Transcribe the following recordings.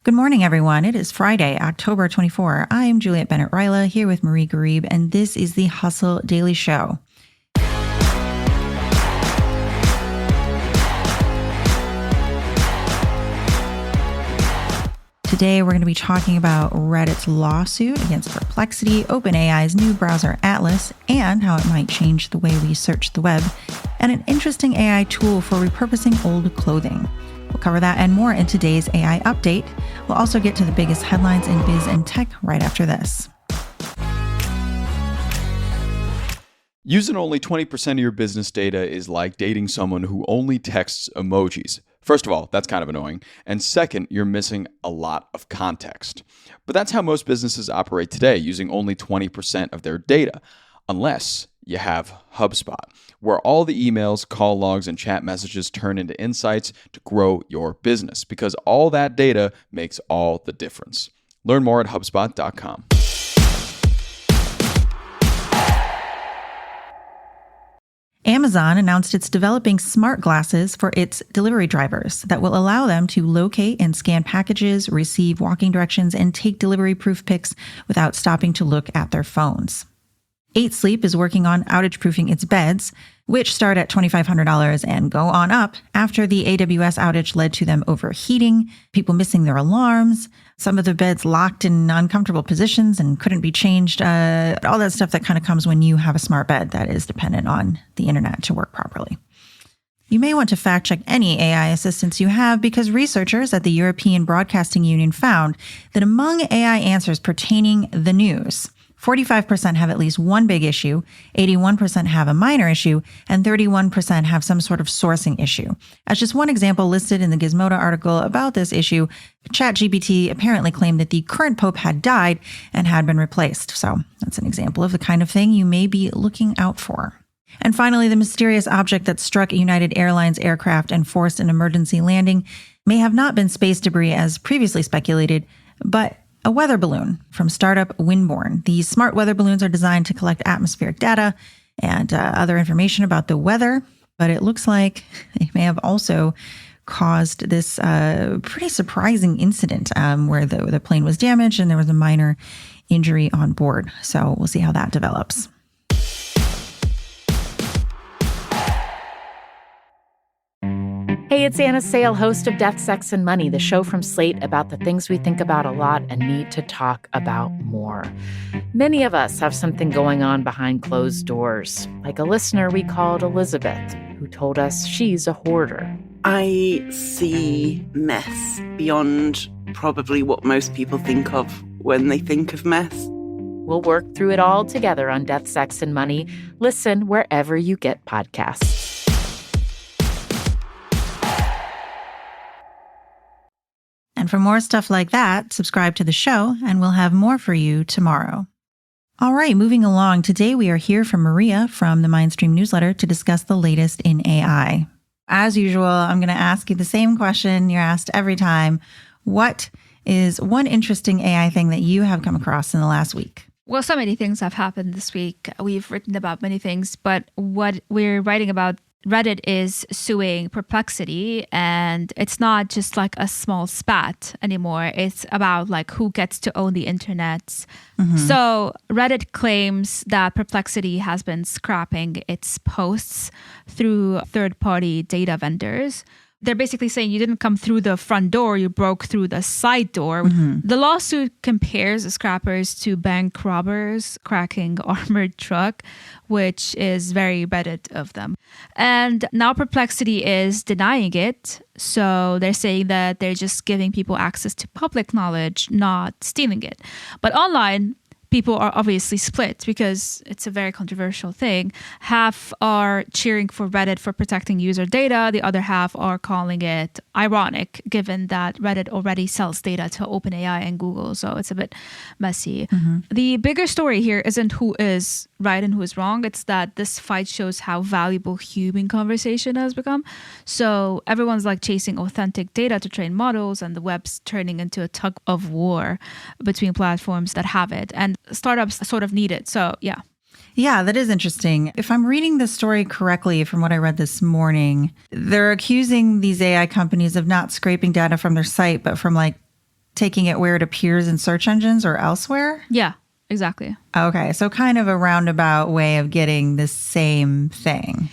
Good morning, everyone. It is Friday, October 24. I'm Juliet Bennett Ryla here with Marie Gharib, and this is the Hustle Daily Show. Today, we're going to be talking about Reddit's lawsuit against Perplexity, OpenAI's new browser Atlas, and how it might change the way we search the web, and an interesting AI tool for repurposing old clothing. We'll cover that and more in today's AI update. We'll also get to the biggest headlines in biz and tech right after this. Using only 20% of your business data is like dating someone who only texts emojis. First of all, that's kind of annoying. And second, you're missing a lot of context. But that's how most businesses operate today, using only 20% of their data, unless you have Hubspot, where all the emails, call logs, and chat messages turn into insights to grow your business, because all that data makes all the difference. Learn more at HubSpot.com. Amazon announced it's developing smart glasses for its delivery drivers that will allow them to locate and scan packages, receive walking directions, and take delivery proof pics without stopping to look at their phones. 8 Sleep is working on outage-proofing its beds, which start at $2,500 and go on up after the AWS outage led to them overheating, people missing their alarms, some of the beds locked in uncomfortable positions and couldn't be changed, all that stuff that kind of comes when you have a smart bed that is dependent on the internet to work properly. You may want to fact-check any AI assistants you have, because researchers at the European Broadcasting Union found that among AI answers pertaining the news, 45% have at least one big issue, 81% have a minor issue, and 31% have some sort of sourcing issue. As just one example listed in the Gizmodo article about this issue, ChatGPT apparently claimed that the current pope had died and had been replaced. So that's an example of the kind of thing you may be looking out for. And finally, the mysterious object that struck United Airlines aircraft and forced an emergency landing may have not been space debris as previously speculated, but a weather balloon from startup Windborne. These smart weather balloons are designed to collect atmospheric data and other information about the weather, but it looks like they may have also caused this pretty surprising incident where the plane was damaged and there was a minor injury on board. So we'll see how that develops. Hey, it's Anna Sale, host of Death, Sex, and Money, the show from Slate about the things we think about a lot and need to talk about more. Many of us have something going on behind closed doors, like a listener we called Elizabeth, who told us she's a hoarder. I see mess beyond probably what most people think of when they think of mess. We'll work through it all together on Death, Sex, and Money. Listen wherever you get podcasts. And for more stuff like that, subscribe to the show, and we'll have more for you tomorrow. All right, moving along. Today we are here from Maria from the Mindstream newsletter to discuss the latest in AI. As usual, I'm going to ask you the same question you're asked every time. What is one interesting AI thing that you have come across in the last week? Well, so many things have happened this week. We've written about many things, but what we're writing about, Reddit is suing Perplexity, and it's not just like a small spat anymore. It's about like who gets to own the internet. Mm-hmm. So Reddit claims that Perplexity has been scrapping its posts through third-party data vendors. They're basically saying you didn't come through the front door, you broke through the side door. Mm-hmm. The lawsuit compares the scrappers to bank robbers cracking armored truck, which is very Reddit of them. And now Perplexity is denying it. So they're saying that they're just giving people access to public knowledge, not stealing it. But online, people are obviously split because it's a very controversial thing. Half are cheering for Reddit for protecting user data. The other half are calling it ironic, given that Reddit already sells data to OpenAI and Google. So it's a bit messy. Mm-hmm. The bigger story here isn't who is right and who is wrong. It's that this fight shows how valuable human conversation has become. So everyone's like chasing authentic data to train models, and the web's turning into a tug of war between platforms that have it. And startups sort of need it. So, yeah. Yeah, that is interesting. If I'm reading the story correctly from what I read this morning, they're accusing these AI companies of not scraping data from their site, but from like taking it where it appears in search engines or elsewhere? Yeah, exactly. Okay, so kind of a roundabout way of getting the same thing.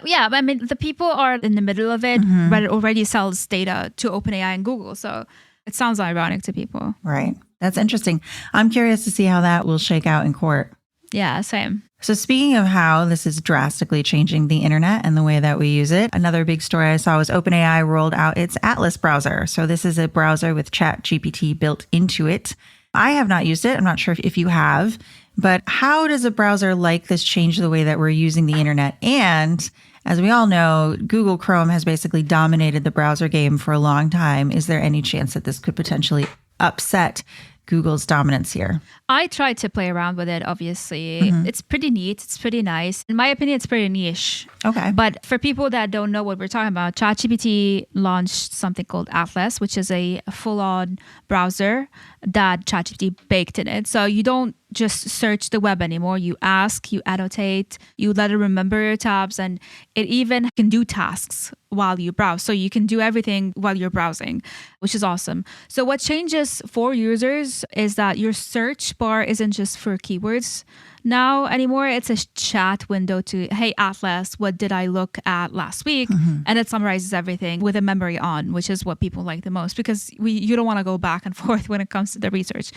Yeah, I mean, the people are in the middle of it, but it already sells data to OpenAI and Google. So it sounds ironic to people. Right. That's interesting. I'm curious to see how that will shake out in court. Yeah, same. So speaking of how this is drastically changing the internet and the way that we use it, another big story I saw was OpenAI rolled out its Atlas browser. So this is a browser with ChatGPT built into it. I have not used it. I'm not sure if you have, but how does a browser like this change the way that we're using the internet? And as we all know, Google Chrome has basically dominated the browser game for a long time. Is there any chance that this could potentially upset Google's dominance here? I tried to play around with it, obviously. It's pretty neat. It's pretty nice. In my opinion, it's pretty niche. Okay. But for people that don't know what we're talking about, ChatGPT launched something called Atlas, which is a full-on browser that ChatGPT baked in it. So you don't just search the web anymore. You ask, you annotate, you let it remember your tabs, and it even can do tasks while you browse. So you can do everything while you're browsing, which is awesome. So what changes for users is that your search bar isn't just for keywords now anymore. It's a chat window to, hey, Atlas, what did I look at last week? And it summarizes everything with a memory on, which is what people like the most because you don't want to go back and forth when it comes to the research.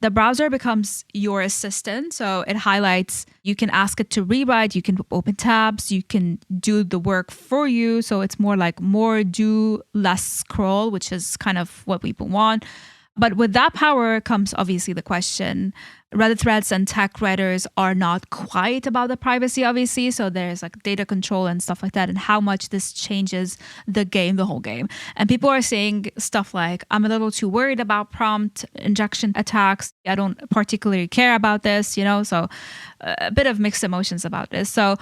The browser becomes your assistant. So it highlights, you can ask it to rewrite, you can open tabs, you can do the work for you. So it's more like more do, less scroll, which is kind of what people want. But with that power comes obviously the question. Reddit threads and tech writers are not quite about the privacy, obviously. So there's like data control and stuff like that, and how much this changes the game, the whole game. And people are saying stuff like, I'm a little too worried about prompt injection attacks. I don't particularly care about this, so a bit of mixed emotions about this. So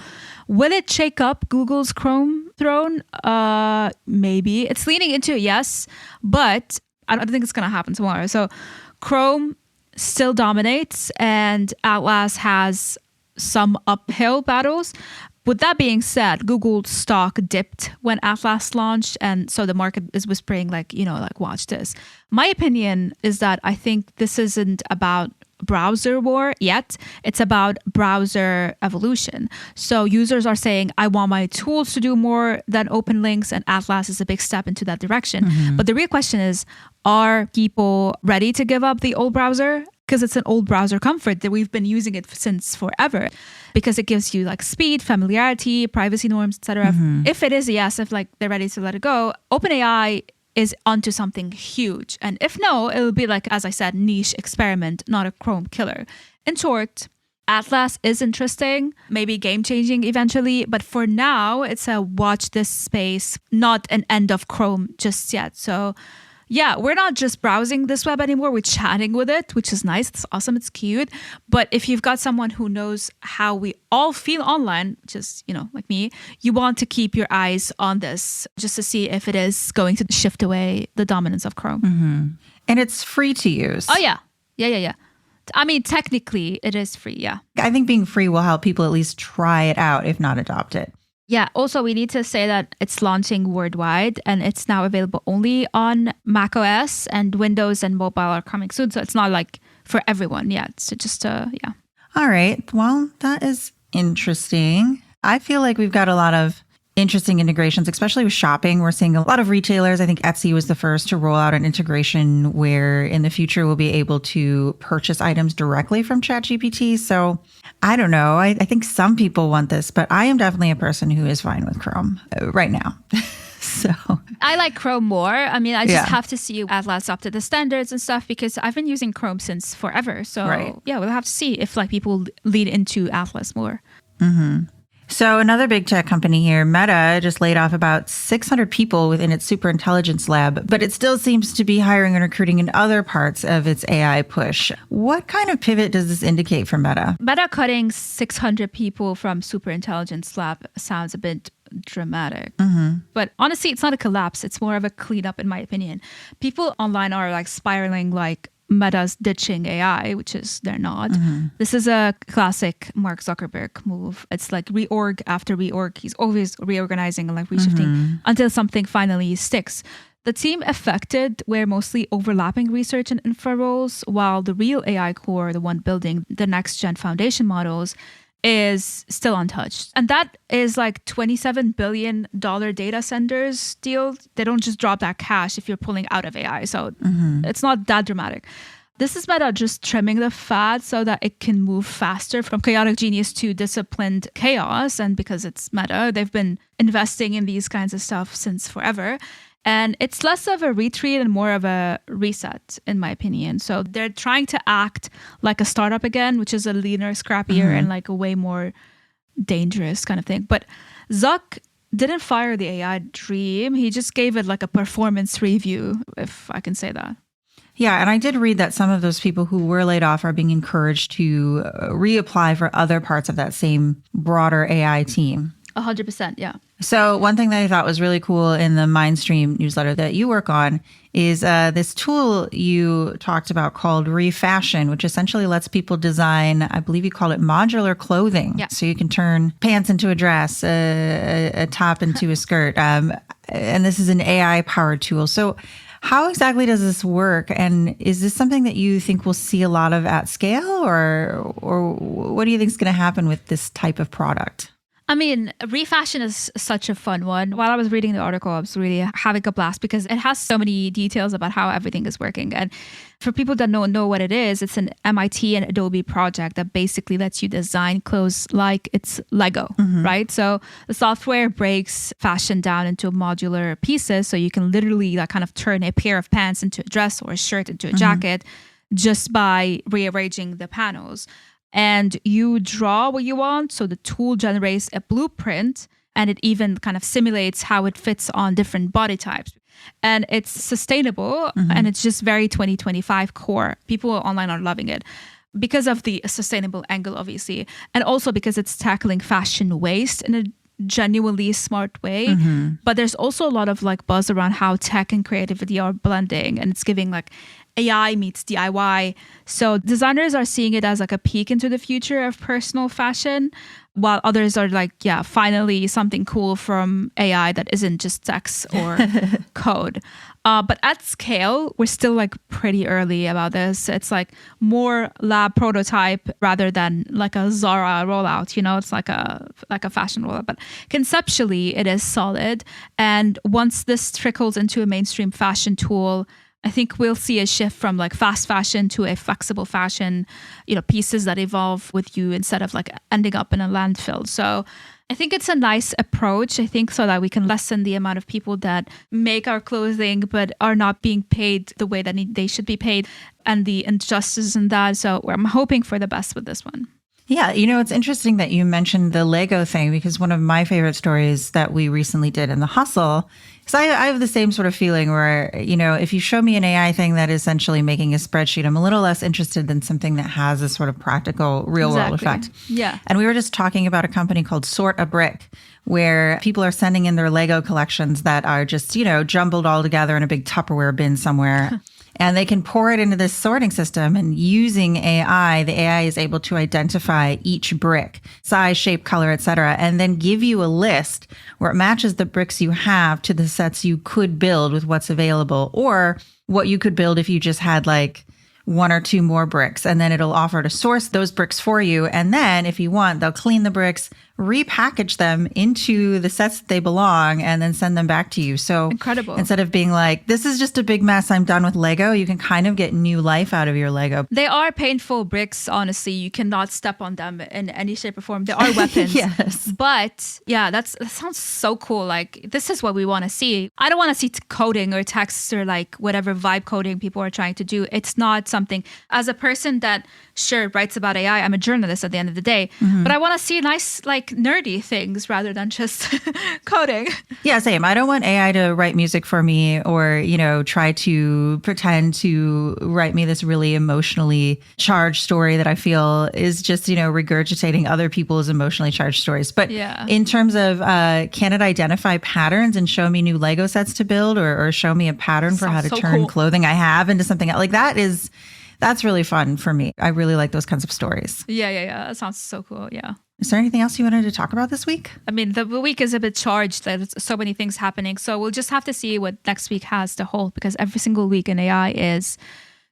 will it shake up Google's Chrome throne? Maybe. It's leaning into yes, but I don't think it's going to happen tomorrow. So Chrome still dominates and Atlas has some uphill battles. With that being said, Google's stock dipped when Atlas launched. And so the market is whispering like, watch this. My opinion is that I think this isn't about browser war yet. It's about browser evolution. So users are saying, I want my tools to do more than open links, and Atlas is a big step into that direction. But the real question is, are people ready to give up the old browser? Because it's an old browser comfort that we've been using it since forever, because it gives you like speed, familiarity, privacy norms, etc. If it is a yes, if like they're ready to let it go, OpenAI is onto something huge. And if no, it will be like, as I said, niche experiment, not a Chrome killer. In short, Atlas is interesting, maybe game-changing eventually, but for now, it's a watch this space, not an end of Chrome just yet. So yeah, we're not just browsing this web anymore, we're chatting with it, which is nice, it's awesome, it's cute. But if you've got someone who knows how we all feel online, which is, like me, you want to keep your eyes on this just to see if it is going to shift away the dominance of Chrome. And it's free to use. Oh, yeah. Yeah. I mean, technically, it is free, yeah. I think being free will help people at least try it out, if not adopt it. Yeah. Also, we need to say that it's launching worldwide and it's now available only on macOS, and Windows and mobile are coming soon. So it's not like for everyone yet. So just, yeah. All right. Well, that is interesting. I feel like we've got a lot of interesting integrations, especially with shopping. We're seeing a lot of retailers. I think Etsy was the first to roll out an integration where in the future we'll be able to purchase items directly from ChatGPT. So I don't know. I think some people want this, but I am definitely a person who is fine with Chrome right now. So I like Chrome more. I mean, I just have to see Atlas up to the standards and stuff because I've been using Chrome since forever. So yeah, we'll have to see if like people lead into Atlas more. So another big tech company here, Meta, just laid off about 600 people within its superintelligence lab, but it still seems to be hiring and recruiting in other parts of its AI push. What kind of pivot does this indicate for Meta? Meta cutting 600 people from superintelligence lab sounds a bit dramatic. But honestly, it's not a collapse. It's more of a cleanup, in my opinion. People online are like spiraling like Meta's ditching AI, which is they're not. This is a classic Mark Zuckerberg move. It's like reorg after reorg. He's always reorganizing and like reshifting until something finally sticks. The team affected were mostly overlapping research and infra roles, while the real AI core, the one building the next-gen foundation models, is still untouched. And that is like $27 billion data centers deal. They don't just drop that cash if you're pulling out of AI. So it's not that dramatic. This is Meta just trimming the fat so that it can move faster from chaotic genius to disciplined chaos. And because it's Meta, they've been investing in these kinds of stuff since forever. And it's less of a retreat and more of a reset, in my opinion. So they're trying to act like a startup again, which is a leaner, scrappier, and like a way more dangerous kind of thing. But Zuck didn't fire the AI dream. He just gave it like a performance review, if I can say that. Yeah, and I did read that some of those people who were laid off are being encouraged to reapply for other parts of that same broader AI team. 100%, yeah. So one thing that I thought was really cool in the Mindstream newsletter that you work on is this tool you talked about called Refashion, which essentially lets people design, I believe you call it modular clothing. Yeah. So you can turn pants into a dress, a top into a skirt. And this is an AI-powered tool. So how exactly does this work? And is this something that you think we'll see a lot of at scale? Or what do you think is going to happen with this type of product? I mean, Refashion is such a fun one. While I was reading the article, I was really having a blast because it has so many details about how everything is working. And for people that don't know what it is, it's an MIT and Adobe project that basically lets you design clothes like it's Lego, right? So the software breaks fashion down into modular pieces. So you can literally like kind of turn a pair of pants into a dress or a shirt into a jacket just by rearranging the panels. And you draw what you want. So the tool generates a blueprint and it even kind of simulates how it fits on different body types. And it's sustainable and it's just very 2025 core. People online are loving it because of the sustainable angle, obviously. And also because it's tackling fashion waste in a genuinely smart way. But there's also a lot of like buzz around how tech and creativity are blending and it's giving like AI meets DIY. So designers are seeing it as like a peek into the future of personal fashion, while others are like, yeah, finally something cool from AI that isn't just text or code. But at scale, we're still like pretty early about this. It's like more lab prototype rather than like a Zara rollout. You know, it's like a fashion rollout. But conceptually, it is solid. And once this trickles into a mainstream fashion tool, I think we'll see a shift from like fast fashion to a flexible fashion, you know, pieces that evolve with you instead of like ending up in a landfill. So I think it's a nice approach, I think, so that we can lessen the amount of people that make our clothing but are not being paid the way that they should be paid and the injustice in that. So I'm hoping for the best with this one. Yeah, you know, it's interesting that you mentioned the Lego thing because one of my favorite stories that we recently did in The Hustle, because I have the same sort of feeling where, you know, if you show me an AI thing that is essentially making a spreadsheet, I'm a little less interested than something that has a sort of practical real world effect. Yeah. And we were just talking about a company called Sort a Brick, where people are sending in their Lego collections that are just, you know, jumbled all together in a big Tupperware bin somewhere. And they can pour it into this sorting system, and using AI, the AI is able to identify each brick, size, shape, color, etc., and then give you a list where it matches the bricks you have to the sets you could build with what's available, or what you could build if you just had like one or two more bricks. And then it'll offer to source those bricks for you. And then if you want, they'll clean the bricks, repackage them into the sets that they belong, and then send them back to you. So incredible. Instead of being like, this is just a big mess, I'm done with Lego, you can kind of get new life out of your Lego. They are painful bricks, honestly. You cannot step on them in any shape or form. They are weapons. Yes. But yeah, that sounds so cool. Like, this is what we want to see. I don't want to see coding or text or like whatever vibe coding people are trying to do. It's not something, as a person that sure writes about AI, I'm a journalist at the end of the day, but I want to see nice, like nerdy things rather than just coding. Yeah, same. I don't want AI to write music for me or, you know, try to pretend to write me this really emotionally charged story that I feel is just, you know, regurgitating other people's emotionally charged stories. But yeah. In terms of, can it identify patterns and show me new Lego sets to build or show me a pattern for how to so turn cool. clothing I have into something else? Like that's That's really fun for me. I really like those kinds of stories. Yeah. That sounds so cool. Yeah. Is there anything else you wanted to talk about this week? I mean, the week is a bit charged. There's so many things happening. So we'll just have to see what next week has to hold, because every single week in AI is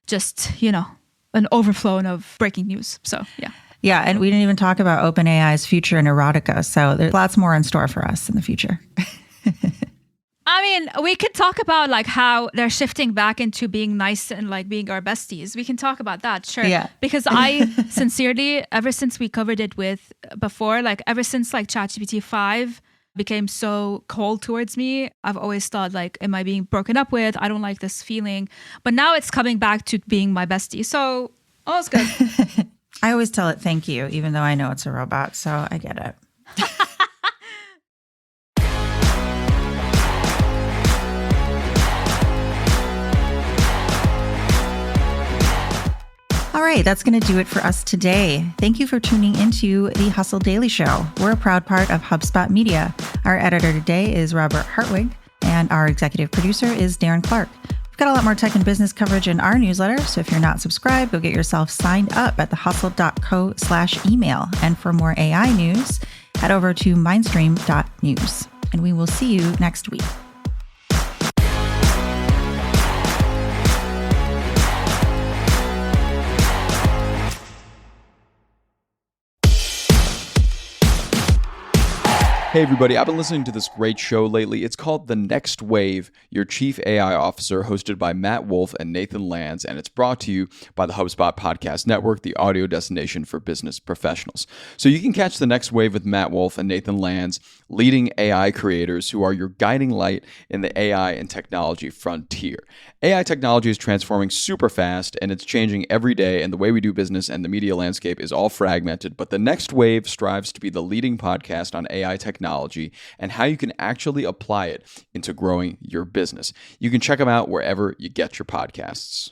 just, an overflow of breaking news. So, yeah. Yeah, and we didn't even talk about OpenAI's future in erotica. So there's lots more in store for us in the future. I mean, we could talk about like how they're shifting back into being nice and like being our besties. We can talk about that, sure. Yeah. Because I sincerely, ever since we covered it with before, like ever since like ChatGPT 5 became so cold towards me, I've always thought like, am I being broken up with? I don't like this feeling. But now it's coming back to being my bestie. So all's good. I always tell it thank you, even though I know it's a robot. So I get it. All right, that's going to do it for us today. Thank you for tuning into the Hustle Daily Show. We're a proud part of Hubspot Media. Our editor today is Robert Hartwig, and our executive producer is Darren Clarke. We've got a lot more tech and business coverage in our newsletter, so if you're not subscribed, go get yourself signed up at thehustle.co/email. And for more AI news, head over to mindstream.news. And we will see you next week. Hey everybody, I've been listening to this great show lately. It's called The Next Wave, Your Chief AI Officer, hosted by Matt Wolf and Nathan Lands, and it's brought to you by the HubSpot Podcast Network, the audio destination for business professionals. So you can catch The Next Wave with Matt Wolf and Nathan Lands, leading AI creators who are your guiding light in the AI and technology frontier. AI technology is transforming super fast, and it's changing every day, and the way we do business and the media landscape is all fragmented, but The Next Wave strives to be the leading podcast on AI technology and how you can actually apply it into growing your business. You can check them out wherever you get your podcasts.